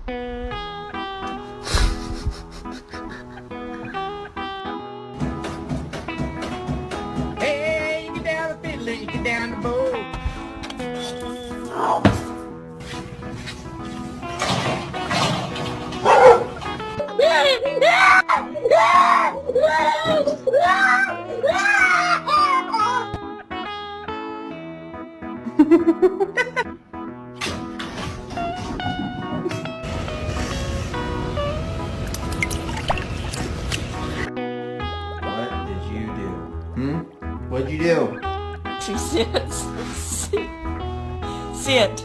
Hey, you get down the fiddle, you get down the bowl. What did you do? What'd you do? She sits. Sit.